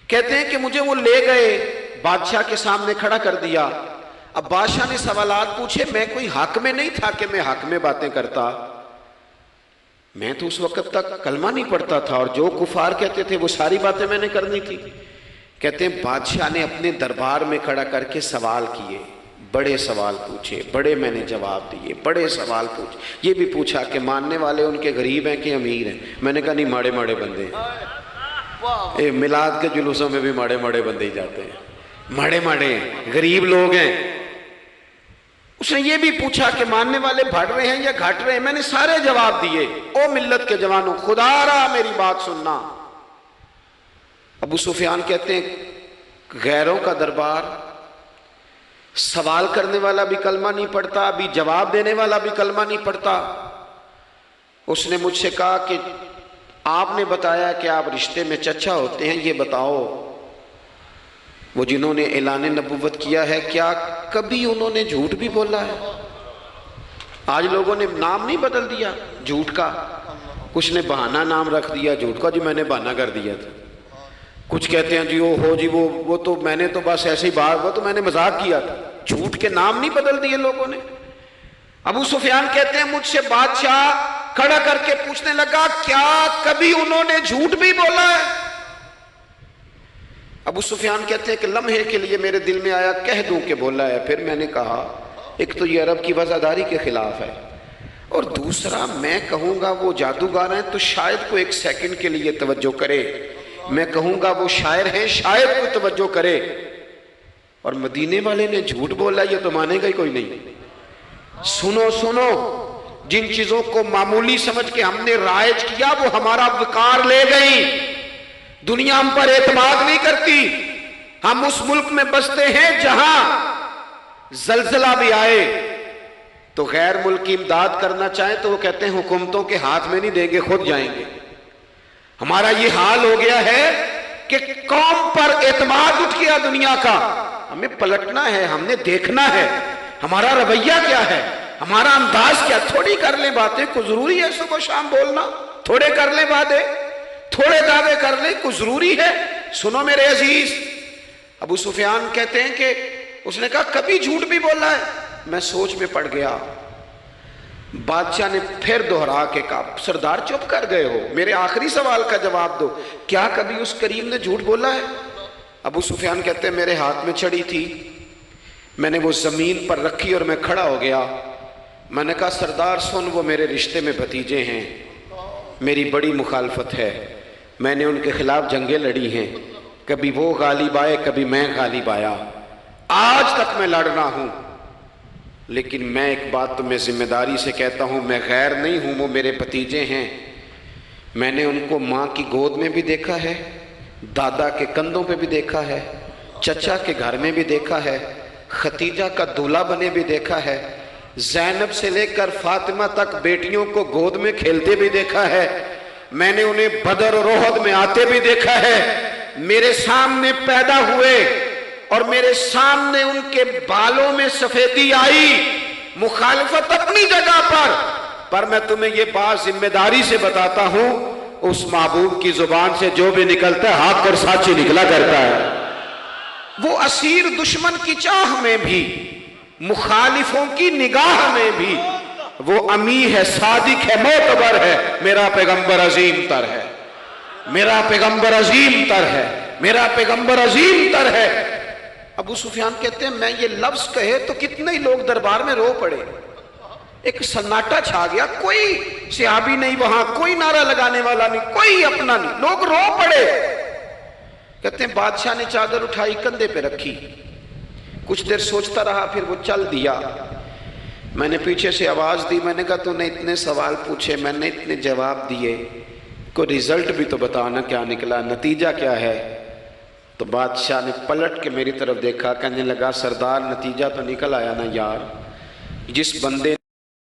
کہتے ہیں کہ مجھے وہ لے گئے، بادشاہ کے سامنے کھڑا کر دیا۔ اب بادشاہ نے سوالات پوچھے، میں کوئی حق میں نہیں تھا کہ میں حق میں باتیں کرتا، میں تو اس وقت تک کلمہ نہیں پڑھتا تھا، اور جو کفار کہتے تھے وہ ساری باتیں میں نے کرنی تھی۔ کہتے ہیں بادشاہ نے اپنے دربار میں کھڑا کر کے سوال کیے، بڑے سوال پوچھے، بڑے میں نے جواب دیے، بڑے سوال پوچھے۔ یہ بھی پوچھا کہ ماننے والے ان کے غریب ہیں کہ امیر ہیں؟ میں نے کہا نہیں، ماڑے ماڑے بندے ہیں۔ میلاد کے جلوسوں میں بھی ماڑے ماڑے بندے ہی جاتے ہیں، ماڑے ماڑے ہیں، غریب لوگ ہیں۔ اس نے یہ بھی پوچھا کہ ماننے والے بڑھ رہے ہیں یا گھٹ رہے ہیں؟ میں نے سارے جواب دیے۔ او ملت کے جوانوں، خدا را میری بات سننا۔ ابو سفیان کہتے ہیں غیروں کا دربار، سوال کرنے والا بھی کلمہ نہیں پڑھتا، ابھی جواب دینے والا بھی کلمہ نہیں پڑھتا۔ اس نے مجھ سے کہا کہ آپ نے بتایا کہ آپ رشتے میں چچا ہوتے ہیں، یہ بتاؤ وہ جنہوں نے اعلان نبوت کیا ہے کیا کبھی انہوں نے جھوٹ بھی بولا ہے؟ آج لوگوں نے نام نہیں بدل دیا جھوٹ کا، کچھ نے بہانہ نام رکھ دیا جھوٹ کا، جی میں نے بہانہ کر دیا تھا۔ کچھ کہتے ہیں جی وہ تو میں نے تو بس ایسے ہی بات، وہ تو میں نے مذاق کیا تھا۔ جھوٹ کے نام نہیں بدل دیے لوگوں نے۔ ابو سفیان کہتے ہیں مجھ سے بادشاہ کھڑا کر کے پوچھنے لگا کیا کبھی انہوں نے جھوٹ بھی بولا ہے؟ ابو سفیان کہتے ہیں کہ لمحے کے لیے میرے دل میں آیا کہہ دوں کہ بولا ہے، پھر میں نے کہا ایک تو یہ عرب کی وفاداری کے خلاف ہے، اور دوسرا میں کہوں گا وہ جادوگر ہیں تو شاید کو ایک سیکنڈ کے لیے توجہ کرے، میں کہوں گا وہ شاعر ہیں شاید کو توجہ کرے، اور مدینے والے نے جھوٹ بولا یہ تو مانے گا ہی کوئی نہیں۔ سنو، جن چیزوں کو معمولی سمجھ کے ہم نے رائج کیا وہ ہمارا وقار لے گئی، دنیا ہم پر اعتماد نہیں کرتی، ہم اس ملک میں بستے ہیں جہاں زلزلہ بھی آئے تو غیر ملکی امداد کرنا چاہیں تو وہ کہتے ہیں حکومتوں کے ہاتھ میں نہیں دیں گے، خود جائیں گے۔ ہمارا یہ حال ہو گیا ہے کہ قوم پر اعتماد اٹھ گیا دنیا کا۔ ہمیں پلٹنا ہے، ہم نے دیکھنا ہے ہمارا رویہ کیا ہے، ہمارا انداز کیا۔ تھوڑی کر لیں باتیں، کوئی ضروری ہے صبح شام بولنا؟ تھوڑے کر لیں وعدے، تھوڑے دعوے کر لیں، کوئی ضروری ہے؟ سنو میرے عزیز، ابو سفیان کہتے ہیں کہ اس نے کہا کبھی جھوٹ بھی بولا ہے؟ میں سوچ میں پڑ گیا۔ بادشاہ نے پھر دہرا کے کہا سردار چپ کر گئے ہو، میرے آخری سوال کا جواب دو، کیا کبھی اس کریم نے جھوٹ بولا ہے؟ ابو سفیان کہتے ہیں میرے ہاتھ میں چھڑی تھی، میں نے وہ زمین پر رکھی اور میں کھڑا ہو گیا۔ میں نے کہا سردار سن، وہ میرے رشتے میں بھتیجے ہیں، میری بڑی مخالفت ہے، میں نے ان کے خلاف جنگیں لڑی ہیں، کبھی وہ غالب آئے کبھی میں غالب آیا، آج تک میں لڑ رہا ہوں، لیکن میں ایک بات تمہیں ذمہ داری سے کہتا ہوں، میں غیر نہیں ہوں، وہ میرے بھتیجے ہیں، میں نے ان کو ماں کی گود میں بھی دیکھا ہے، دادا کے کندھوں پہ بھی دیکھا ہے، چچا کے گھر میں بھی دیکھا ہے، ختیجہ کا دولہا بنے بھی دیکھا ہے، زینب سے لے کر فاطمہ تک بیٹیوں کو گود میں کھیلتے بھی دیکھا ہے، میں نے انہیں بدر اور احد میں آتے بھی دیکھا ہے، میرے سامنے پیدا ہوئے اور میرے سامنے ان کے بالوں میں سفیدی آئی، مخالفت اپنی جگہ پر میں تمہیں یہ بات ذمہ داری سے بتاتا ہوں، اس محبوب کی زبان سے جو بھی نکلتا ہے حق اور سچ ہی نکلا کرتا ہے۔ وہ اسیر دشمن کی چاہ میں بھی، مخالفوں کی نگاہ میں بھی وہ امی ہے، صادق ہے، معتبر ہے، میرا پیغمبر عظیم تر ہے، میرا پیغمبر عظیم تر ہے، میرا پیغمبر عظیم تر ہے۔ ابو سفیان کہتے ہیں میں یہ لفظ کہے تو کتنے ہی لوگ دربار میں رو پڑے، ایک سناٹا چھا گیا، کوئی صحابی نہیں وہاں، کوئی نعرہ لگانے والا نہیں، کوئی اپنا نہیں، لوگ رو پڑے۔ کہتے ہیں بادشاہ نے چادر اٹھائی کندھے پہ رکھی، کچھ دیر سوچتا رہا، پھر وہ چل دیا۔ میں نے پیچھے سے آواز دی، میں نے کہا تو نے اتنے سوال پوچھے، میں نے اتنے جواب دیے، کوئی رزلٹ بھی تو بتانا کیا نکلا، نتیجہ کیا ہے؟ تو بادشاہ نے پلٹ کے میری طرف دیکھا، کہنے لگا سردار نتیجہ تو نکل آیا نا یار، جس بندے نے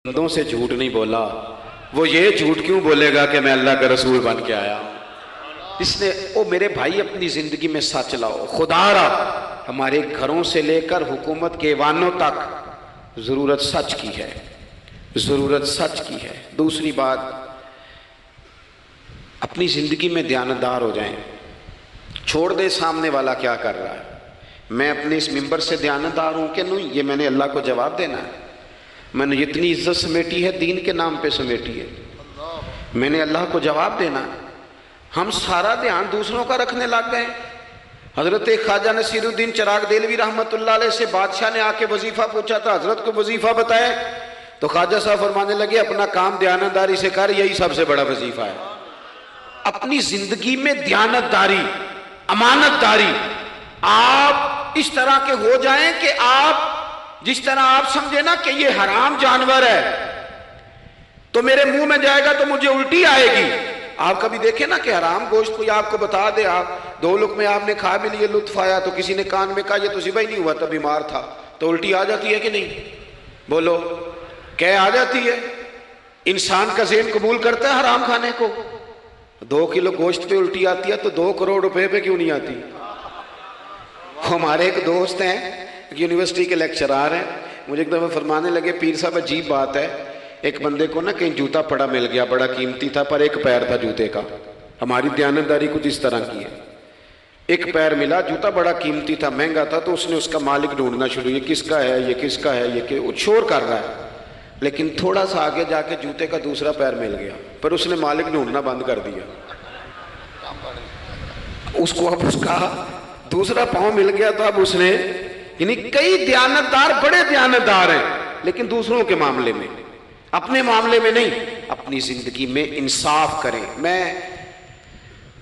بندوں سے جھوٹ نہیں بولا وہ یہ جھوٹ کیوں بولے گا کہ میں اللہ کا رسول بن کے آیا ہوں؟ اس نے او میرے بھائی اپنی زندگی میں سچ لاؤ، خدا را ہمارے گھروں سے لے کر حکومت کے ایوانوں تک ضرورت سچ کی ہے، ضرورت سچ کی ہے۔ دوسری بات، اپنی زندگی میں دیانتدار ہو جائیں، چھوڑ دے سامنے والا کیا کر رہا ہے، میں اپنے اس ممبر سے دیانتدار ہوں کہ نہیں، یہ میں نے اللہ کو جواب دینا ہے، میں نے اتنی عزت سمیٹی ہے دین کے نام پہ سمیٹی ہے، میں نے اللہ کو جواب دینا ہے۔ ہم سارا دھیان دوسروں کا رکھنے لگ گئے۔ حضرت خواجہ نصیر الدین چراغ دہلوی رحمۃ اللہ علیہ سے بادشاہ نے آ کے وظیفہ پوچھا تھا، حضرت کو وظیفہ بتائے، تو خواجہ صاحب فرمانے لگے اپنا کام دیانتداری سے کر، یہی سب سے بڑا وظیفہ ہے۔ اپنی زندگی میں دیانتداری، امانت داری، آپ اس طرح کے ہو جائیں کہ آپ جس طرح آپ سمجھے نا کہ یہ حرام جانور ہے تو میرے منہ میں جائے گا تو مجھے الٹی آئے گی۔ آپ کبھی دیکھیں نا کہ حرام گوشت کوئی آپ کو بتا دے، آپ دو لقمے آپ نے کھا بھی لیے، لطف آیا، تو کسی نے کان میں کہا یہ تو ذبح ہی نہیں ہوا تھا، بیمار تھا، تو الٹی آ جاتی ہے کہ نہیں؟ بولو، کہہ آ جاتی ہے؟ انسان کا ذہن قبول کرتا ہے حرام کھانے کو؟ 2 کلو گوشت پہ الٹی آتی ہے تو 2 کروڑ روپے پہ کیوں نہیں آتی؟ ہمارے ایک دوست ہیں، ایک یونیورسٹی کے لیکچرار ہیں، مجھے ایک دفعہ فرمانے لگے پیر صاحب عجیب بات ہے، ایک بندے کو نا کہیں جوتا پڑا مل گیا، بڑا قیمتی تھا پر ایک پیر تھا جوتے کا، ہماری دیانتداری کچھ اس طرح کی ہے، ایک پیر ملا، جوتا بڑا قیمتی تھا، مہنگا تھا، تو اس نے اس کا مالک ڈھونڈنا شروع، یہ کس کا ہے، یہ کس کا ہے، یہ کہ وہ شور کر رہا ہے، لیکن تھوڑا سا آگے جا کے جوتے کا دوسرا پیر مل گیا، پر اس نے مالک ڈھونڈنا بند کر دیا، اس کو اب اس کا دوسرا پاؤں مل گیا تو اب اس نے، یعنی کئی دیانتدار بڑے دیانتدار ہیں لیکن دوسروں کے معاملے میں، اپنے معاملے میں نہیں، اپنی زندگی میں انصاف کریں۔ میں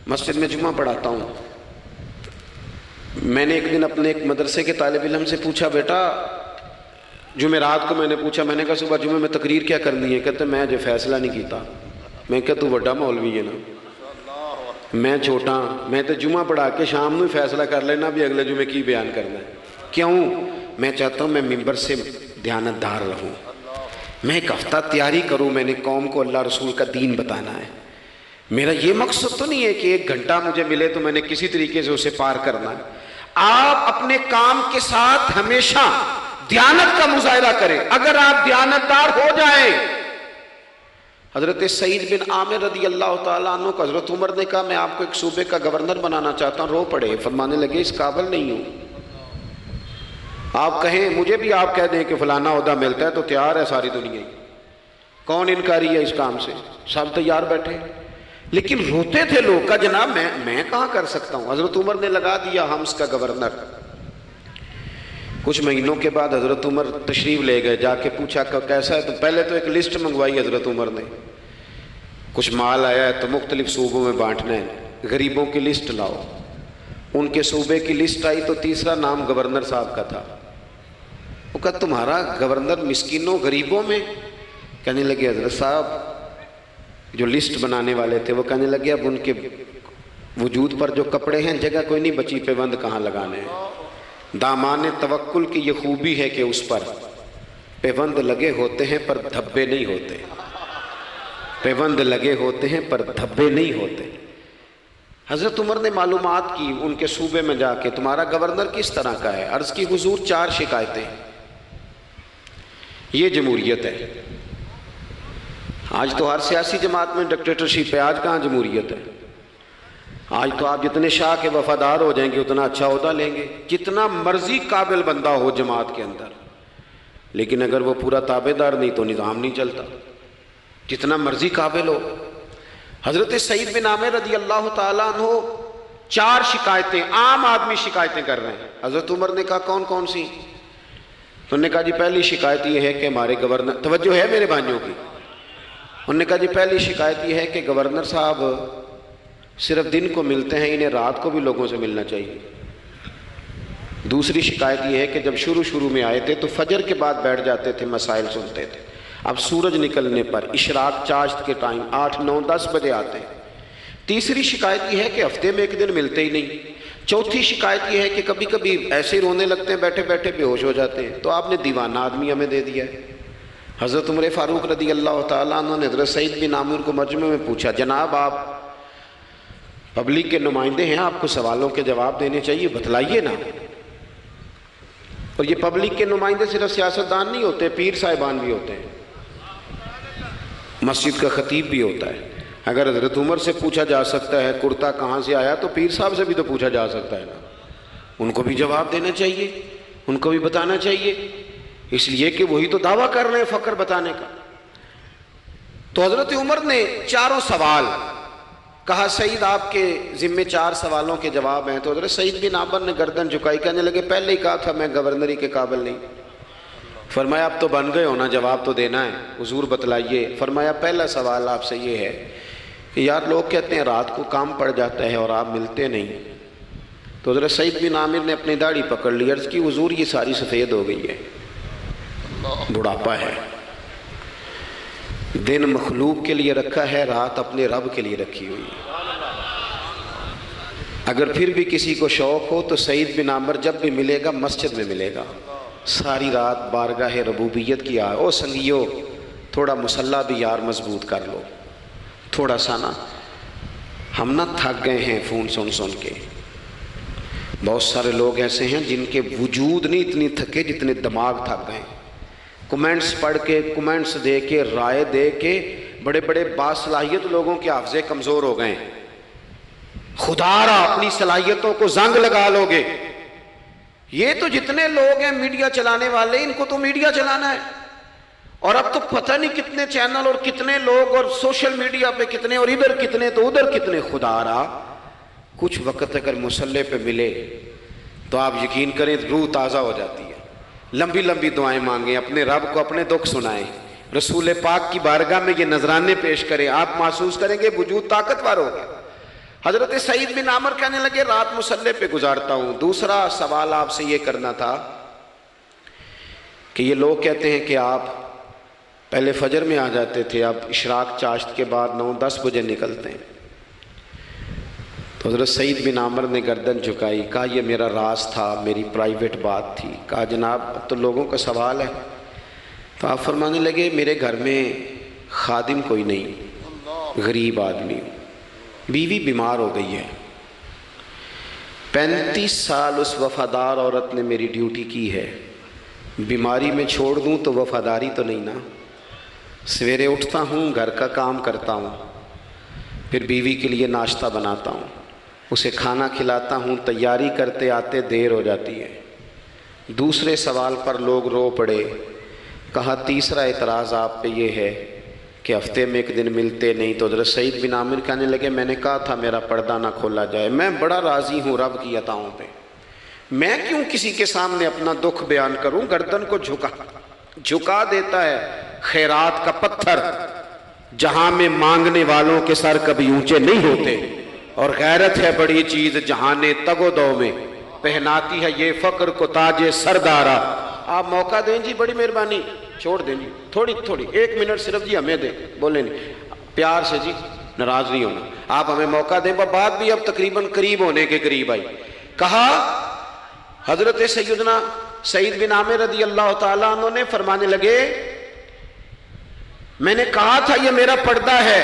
مسجد میں جمعہ پڑھاتا ہوں، میں نے ایک دن اپنے ایک مدرسے کے طالب علم سے پوچھا، بیٹا جمعرات کو میں نے پوچھا، میں نے کہا صبح جمعہ میں تقریر کیا کرنی ہے؟ کہتے میں جو فیصلہ نہیں کیتا، میں کہا تو بڑا مولوی ہے نا، میں چھوٹا میں تو جمعہ پڑھا کے شام میں فیصلہ کر لینا بھی اگلے جمعے کی بیان کرنا ہے. کیوں؟ میں چاہتا ہوں میں ممبر سے دیانتدار رہوں، میں ایک ہفتہ تیاری کروں، میں نے قوم کو اللہ رسول کا دین بتانا ہے. میرا یہ مقصد تو نہیں ہے کہ 1 گھنٹہ مجھے ملے تو میں نے کسی طریقے سے اسے پار کرنا ہے. آپ اپنے کام کے ساتھ ہمیشہ دیانت کا مظاہرہ کریں. اگر آپ دیانتدار ہو جائیں، حضرت سعید بن عامر رضی اللہ تعالیٰ عنہ کو حضرت عمر نے کہا میں آپ کو ایک صوبے کا گورنر بنانا چاہتا ہوں. رو پڑے، فرمانے لگے اس قابل نہیں ہوں. آپ کہیں مجھے بھی آپ کہہ دیں کہ فلانا عہدہ ملتا ہے تو تیار ہے ساری دنیا ہی، کون انکاری ہے اس کام سے، سب تیار بیٹھے. لیکن روتے تھے لوگ کا جناب میں کہاں کر سکتا ہوں. حضرت عمر نے لگا دیا حمص کا گورنر. کچھ مہینوں کے بعد حضرت عمر تشریف لے گئے، جا کے پوچھا کہ کیسا ہے. تو پہلے تو ایک لسٹ منگوائی حضرت عمر نے، کچھ مال آیا ہے تو مختلف صوبوں میں بانٹنا ہے، غریبوں کی لسٹ لاؤ. ان کے صوبے کی لسٹ آئی تو تیسرا نام گورنر صاحب کا تھا. وہ کہا تمہارا گورنر مسکینوں غریبوں میں؟ کہنے لگے حضرت صاحب جو لسٹ بنانے والے تھے وہ کہنے لگے اب ان کے وجود پر جو کپڑے ہیں جگہ کوئی نہیں بچی، پیوند کہاں لگانے ہیں. دامان توکل کی یہ خوبی ہے کہ اس پر پیوند لگے ہوتے ہیں پر دھبے نہیں ہوتے. پیوند لگے ہوتے ہیں پر دھبے نہیں ہوتے. حضرت عمر نے معلومات کی ان کے صوبے میں جا کے تمہارا گورنر کس طرح کا ہے. عرض کی حضور 4 شکایتیں. یہ جمہوریت ہے. آج تو ہر سیاسی جماعت میں ڈکٹیٹرشپ ہے، آج کہاں جمہوریت ہے. آج تو آپ جتنے شاہ کے وفادار ہو جائیں گے اتنا اچھا عہدہ لیں گے، جتنا مرضی قابل بندہ ہو جماعت کے اندر، لیکن اگر وہ پورا تابع دار نہیں تو نظام نہیں چلتا، جتنا مرضی قابل ہو. حضرت سعید بن عامر رضی اللہ تعالیٰ عنہ 4 شکایتیں، عام آدمی شکایتیں کر رہے ہیں. حضرت عمر نے کہا کون کون سی؟ تو انہوں نے کہا جی پہلی شکایت یہ ہے کہ ہمارے گورنر، توجہ ہے میرے بھائیوں کی، انہوں نے کہا جی پہلی شکایت یہ ہے کہ گورنر صاحب صرف دن کو ملتے ہیں، انہیں رات کو بھی لوگوں سے ملنا چاہیے. دوسری شکایت یہ ہے کہ جب شروع میں آئے تھے تو فجر کے بعد بیٹھ جاتے تھے، مسائل سنتے تھے، اب سورج نکلنے پر اشراق چاشت کے ٹائم 8 9 10 بجے آتے ہیں. تیسری شکایت یہ ہے کہ ہفتے میں 1 دن ملتے ہی نہیں. چوتھی شکایت یہ ہے کہ کبھی کبھی ایسے رونے لگتے ہیں، بیٹھے بیٹھے بے ہوش ہو جاتے ہیں. تو آپ نے دیوانہ آدمی ہمیں دے دیا ہے. حضرت عمر فاروق رضی اللہ تعالیٰ عنہ نے حضرت سعید بن عامر کو مجمع میں پوچھا جناب آپ پبلک کے نمائندے ہیں، آپ کو سوالوں کے جواب دینے چاہیے، بتلائیے نا. اور یہ پبلک کے نمائندے صرف سیاستدان نہیں ہوتے، پیر صاحبان بھی ہوتے ہیں، مسجد کا خطیب بھی ہوتا ہے. اگر حضرت عمر سے پوچھا جا سکتا ہے کرتا کہاں سے آیا تو پیر صاحب سے بھی تو پوچھا جا سکتا ہے نا. ان کو بھی جواب دینا چاہیے، ان کو بھی بتانا چاہیے، اس لیے کہ وہی تو دعویٰ کر رہے ہیں فقر بتانے کا. تو حضرت عمر نے 4 سوال کہا سعید آپ کے ذمے 4 سوالوں کے جواب ہیں. تو حضرت سعید بن عامر نے گردن جھکائی، کہنے لگے پہلے ہی کہا تھا میں گورنری کے قابل نہیں. فرمایا اب تو بن گئے ہونا، جواب تو دینا ہے، حضور بتلائیے. فرمایا پہلا سوال آپ سے یہ ہے کہ یار لوگ کہتے ہیں رات کو کام پڑ جاتا ہے اور آپ ملتے نہیں. تو حضرت سعید بن عامر نے اپنی داڑھی پکڑ لی، عرض کی حضور یہ ساری سفید ہو گئی ہے، بڑھاپا ہے. دن مخلوق کے لیے رکھا ہے، رات اپنے رب کے لیے رکھی ہوئی ہے. اگر پھر بھی کسی کو شوق ہو تو سعید بن عامر جب بھی ملے گا مسجد میں ملے گا، ساری رات بارگاہ ربوبیت کی او سنگیو تھوڑا مسلح بھی یار مضبوط کر لو تھوڑا سا نا. ہم نہ تھک گئے ہیں فون سن کے. بہت سارے لوگ ایسے ہیں جن کے وجود نہیں اتنی تھکے جتنے دماغ تھک گئے. کمنٹس پڑھ کے، کمنٹس دے کے، رائے دے کے بڑے بڑے باصلاحیت لوگوں کے حافظے کمزور ہو گئے. خدا را اپنی صلاحیتوں کو زنگ لگا لو گے. یہ تو جتنے لوگ ہیں میڈیا چلانے والے، ان کو تو میڈیا چلانا ہے، اور اب تو پتہ نہیں کتنے چینل اور کتنے لوگ اور سوشل میڈیا پہ کتنے، اور ادھر کتنے تو ادھر کتنے. خدا را کچھ وقت اگر مسلح پہ ملے تو آپ یقین کریں روح تازہ ہو جاتی ہے. لمبی لمبی دعائیں مانگیں، اپنے رب کو اپنے دکھ سنائیں، رسول پاک کی بارگاہ میں یہ نذرانے پیش کریں، آپ محسوس کریں گے وجود طاقتور ہوگا. حضرت سعید بن عامر کہنے لگے رات مسلح پہ گزارتا ہوں. دوسرا سوال آپ سے یہ کرنا تھا کہ یہ لوگ کہتے ہیں کہ آپ پہلے فجر میں آ جاتے تھے، اب اشراق چاشت کے بعد 9 10 بجے نکلتے ہیں. تو حضرت سعید بن عامر نے گردن جھکائی، کہا یہ میرا راز تھا، میری پرائیویٹ بات تھی۔ کہا جناب اب تو لوگوں کا سوال ہے۔ تو آپ فرمانے لگے میرے گھر میں خادم کوئی نہیں، غریب آدمی، بیوی بیمار ہو گئی ہے، 35 سال اس وفادار عورت نے میری ڈیوٹی کی ہے، بیماری میں چھوڑ دوں تو وفاداری تو نہیں نا۔ سویرے اٹھتا ہوں، گھر کا کام کرتا ہوں، پھر بیوی کے لیے ناشتہ بناتا ہوں، اسے کھانا کھلاتا ہوں، تیاری کرتے آتے دیر ہو جاتی ہے۔ دوسرے سوال پر لوگ رو پڑے۔ کہا تیسرا اعتراض آپ پہ یہ ہے کہ ہفتے میں ایک دن ملتے نہیں۔ تو حضرت سعید بن عامر کہنے لگے میں نے کہا تھا میرا پردہ نہ کھولا جائے، میں بڑا راضی ہوں رب کی عطاؤں پہ، میں کیوں کسی کے سامنے اپنا دکھ بیان کروں؟ گردن کو جھکا دیتا ہے خیرات کا پتھر، جہاں میں مانگنے والوں کے سر کبھی اونچے نہیں ہوتے، اور غیرت ہے بڑی چیز جہانے تگ و دو میں، پہناتی ہے یہ فقر کو تاج سردارا۔ آپ موقع دیں جی، بڑی مہربانی، چھوڑ دیں جی، تھوڑی 1 منٹ صرف جی ہمیں دیں، بولیں نہیں پیار سے جی، ناراض نہیں ہونا، آپ ہمیں موقع دیں۔ بات بھی اب تقریباً قریب ہونے کے قریب آئی۔ کہا حضرت سیدنا سعید بن عامر رضی اللہ تعالیٰ عنہ نے فرمانے لگے میں نے کہا تھا یہ میرا پردہ ہے،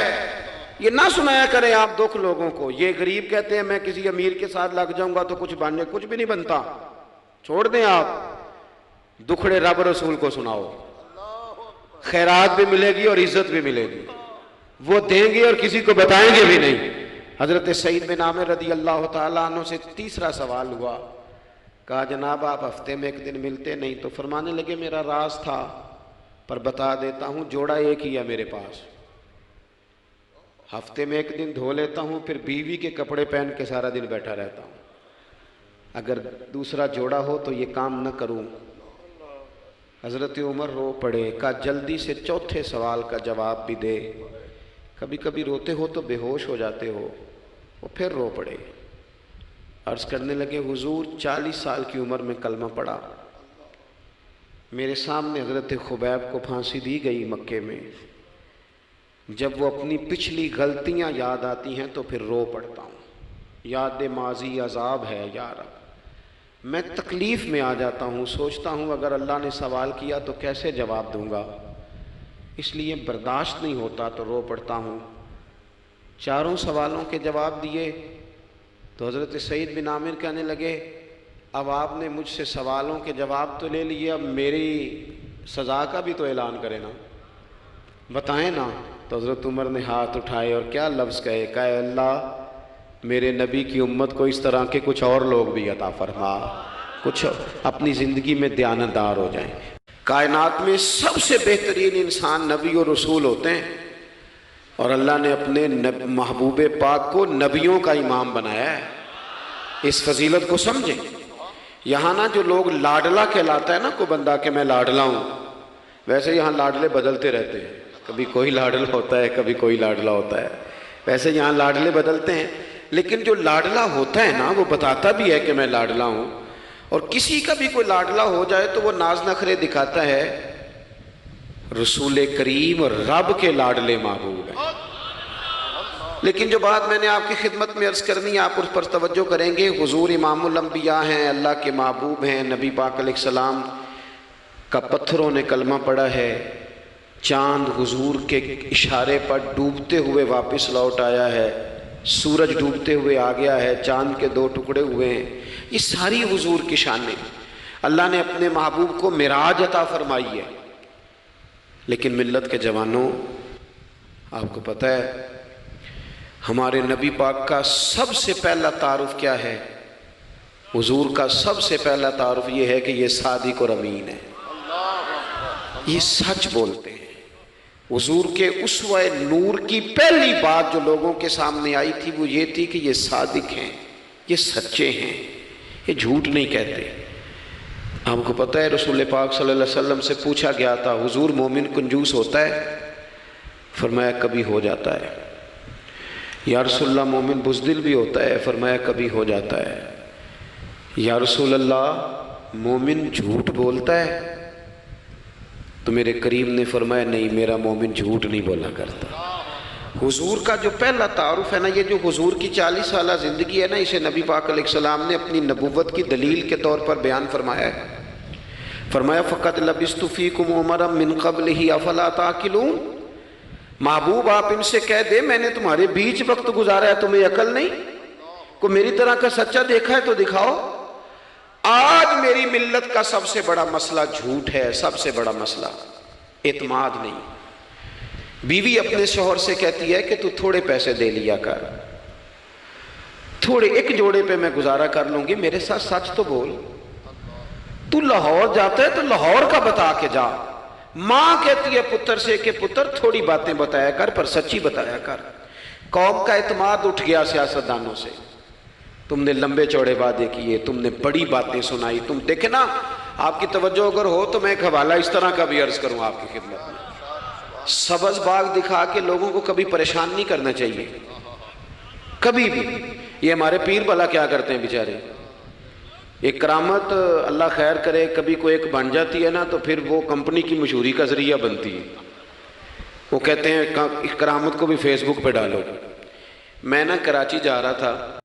یہ نہ سنایا کریں آپ دکھ لوگوں کو۔ یہ غریب کہتے ہیں میں کسی امیر کے ساتھ لگ جاؤں گا تو کچھ بھی نہیں بنتا، چھوڑ دیں آپ، دکھڑے رب رسول کو سناؤ، خیرات بھی ملے گی اور عزت بھی ملے گی، وہ دیں گے اور کسی کو بتائیں گے بھی نہیں۔ حضرت سعید بن عامر رضی اللہ تعالیٰ عنہ سے تیسرا سوال ہوا۔ کہا جناب آپ ہفتے میں ایک دن ملتے نہیں۔ تو فرمانے لگے میرا راز تھا پر بتا دیتا ہوں، جوڑا ایک ہی ہے میرے پاس، ہفتے میں ایک دن دھو لیتا ہوں، پھر بیوی کے کپڑے پہن کے سارا دن بیٹھا رہتا ہوں، اگر دوسرا جوڑا ہو تو یہ کام نہ کروں۔ حضرت عمر رو پڑے۔ کہا جلدی سے چوتھے سوال کا جواب بھی دے، کبھی کبھی روتے ہو تو بے ہوش ہو جاتے ہو۔ وہ پھر رو پڑے، عرض کرنے لگے حضور 40 سال کی عمر میں کلمہ پڑھا، میرے سامنے حضرت خبیب کو پھانسی دی گئی مکے میں، جب وہ اپنی پچھلی غلطیاں یاد آتی ہیں تو پھر رو پڑتا ہوں، یاد ماضی عذاب ہے یا رب، میں تکلیف میں آ جاتا ہوں، سوچتا ہوں اگر اللہ نے سوال کیا تو کیسے جواب دوں گا، اس لیے برداشت نہیں ہوتا تو رو پڑتا ہوں۔ چاروں سوالوں کے جواب دیے تو حضرت سعید بن عامر کہنے لگے اب آپ نے مجھ سے سوالوں کے جواب تو لے لیے، اب میری سزا کا بھی تو اعلان کریں نا، بتائیں نا۔ تو حضرت عمر نے ہاتھ اٹھائے اور کیا لفظ کہے، کہے اللہ میرے نبی کی امت کو اس طرح کے کچھ اور لوگ بھی عطا فرما، کچھ اپنی زندگی میں دیانتدار ہو جائیں۔ کائنات میں سب سے بہترین انسان نبی اور رسول ہوتے ہیں، اور اللہ نے اپنے محبوب پاک کو نبیوں کا امام بنایا ہے۔ اس فضیلت کو سمجھیں۔ یہاں نا جو لوگ لاڈلا کہلاتا ہے نا کوئی بندہ کہ میں لاڈلا ہوں، ویسے یہاں لاڈلے بدلتے رہتے ہیں، کبھی کوئی لاڈلا ہوتا ہے کبھی کوئی لاڈلا ہوتا ہے، ویسے یہاں لاڈلے بدلتے ہیں، لیکن جو لاڈلا ہوتا ہے نا وہ بتاتا بھی ہے کہ میں لاڈلا ہوں، اور کسی کا بھی کوئی لاڈلا ہو جائے تو وہ ناز نخرے دکھاتا ہے۔ رسول کریم رب کے لاڈلے محبوب ہیں۔ لیکن جو بات میں نے آپ کی خدمت میں عرض کرنی ہے آپ اس پر توجہ کریں گے، حضور امام الانبیاء ہیں، اللہ کے محبوب ہیں، نبی پاک علیہ السلام کا پتھروں نے کلمہ پڑھا ہے، چاند حضور کے اشارے پر ڈوبتے ہوئے واپس لوٹ آیا ہے، سورج ڈوبتے ہوئے آ گیا ہے، چاند کے 2 ٹکڑے ہوئے ہیں، یہ ساری حضور کی شانیں۔ اللہ نے اپنے محبوب کو معراج عطا فرمائی ہے، لیکن ملت کے جوانوں آپ کو پتہ ہے ہمارے نبی پاک کا سب سے پہلا تعارف کیا ہے؟ حضور کا سب سے پہلا تعارف یہ ہے کہ یہ صادق اور امین ہے، یہ سچ بولتے ہیں۔ حضور کے اسوہ نور کی پہلی بات جو لوگوں کے سامنے آئی تھی وہ یہ تھی کہ یہ صادق ہیں، یہ سچے ہیں، یہ جھوٹ نہیں کہتے۔ آپ کو پتہ ہے رسول پاک صلی اللہ علیہ وسلم سے پوچھا گیا تھا حضور مومن کنجوس ہوتا ہے؟ فرمایا کبھی ہو جاتا ہے۔ یا رسول اللہ مومن بزدل بھی ہوتا ہے؟ فرمایا کبھی ہو جاتا ہے۔ یا رسول اللہ مومن جھوٹ بولتا ہے؟ تو میرے کریم نے فرمایا نہیں، میرا مومن جھوٹ نہیں بولا کرتا۔ حضور کا جو پہلا تعارف ہے نا، یہ جو حضور کی 40 سالہ زندگی ہے نا، اسے نبی پاک علیہ السلام نے اپنی نبوت کی دلیل کے طور پر بیان فرمایا ہے۔ فرمایا فقط لبثت فیکم عمرا من قبلہ افلا تعقلون، محبوب آپ ان سے کہہ دے میں نے تمہارے بیچ وقت گزارا ہے، تمہیں عقل نہیں؟ کو میری طرح کا سچا دیکھا ہے تو دکھاؤ۔ آج میری ملت کا سب سے بڑا مسئلہ جھوٹ ہے، سب سے بڑا مسئلہ اعتماد نہیں۔ بیوی اپنے شوہر سے کہتی ہے کہ تو تھوڑے پیسے دے لیا کر، تھوڑے ایک جوڑے پہ میں گزارا کر لوں گی، میرے ساتھ سچ تو بول۔ تو لاہور جاتا ہے تو لاہور کا بتا کے جا۔ ماں کہتی ہے پتر سے کہ پتر تھوڑی باتیں بتایا کر پر سچی بتایا کر۔ قوم کا اعتماد اٹھ گیا سیاستدانوں سے، تم نے لمبے چوڑے وعدے کیے، تم نے بڑی باتیں سنائی۔ تم دیکھیں نا، آپ کی توجہ اگر ہو تو میں ایک حوالہ اس طرح کا بھی عرض کروں آپ کی خدمت میں۔ سبز باغ دکھا کے لوگوں کو کبھی پریشان نہیں کرنا چاہیے، کبھی بھی۔ یہ ہمارے پیر بھلا کیا کرتے ہیں بیچارے، ایک کرامت اللہ خیر کرے کبھی کوئی ایک بن جاتی ہے نا تو پھر وہ کمپنی کی مشہوری کا ذریعہ بنتی ہے۔ وہ کہتے ہیں اس کرامت کو بھی فیس بک پہ ڈالو۔ میں نا کراچی جا رہا تھا